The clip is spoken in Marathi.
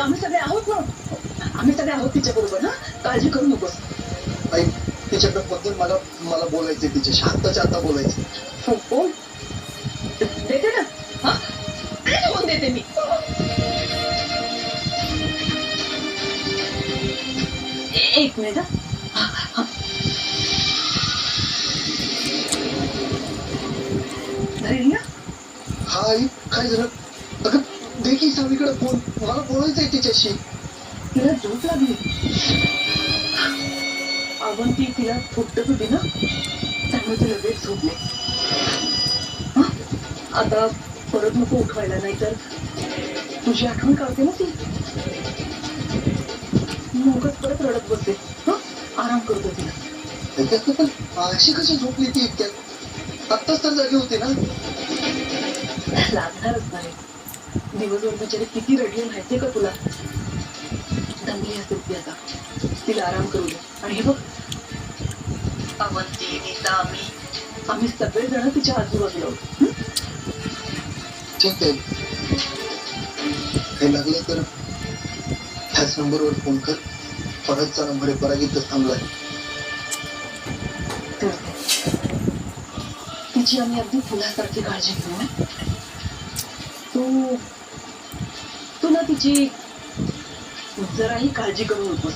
आम्ही सगळे आहोत ना, आम्ही सगळे आहोत तिच्या बरोबर. हा, काळजी करू नकोस. आई, तिच्याकडे बद्दल मला मला बोलायचंय तिच्याशी, आत्ताच्या आता बोलायचं. फोन देते ना. हा, फोन देते मी. एक मिनिट. हा, हा. धैर्य. हा आई, काय झालं? अगं दे की सावीकडे फोन, मला बोलायचंय तिच्याशी. तिला झोप लागली. अवंती तिला फुटत होती ना, त्यामुळे ती लगेच झोपले. हा, आता परत नको उठवायला, नाहीतर तुझी आठवण काढते ना ती, मगच परत रडत बसते. हा, आराम करतो तिला. अशी कशी झोपली ती इतक्यात? आत्ताच तर जागी होती ना. लागणारच नाही. दिवसभर बिचारी किती रडली माहितीये का तुला. दमली असेल ती आता, तिला आराम करू दे. आणि हे बघ, अवंती, नीता, आम्ही सगळेजण तिच्या आजूबाजूला आहोत. ठीक आहे, काही लागलं तर ह्याच नंबरवर फोन कर. परतचा नंबर आहे, परागीतच थांबलाय. तिची आम्ही अगदी फुलासारखी काळजी घेऊ. तू तू ना तिची जराही काळजी करू नकोस.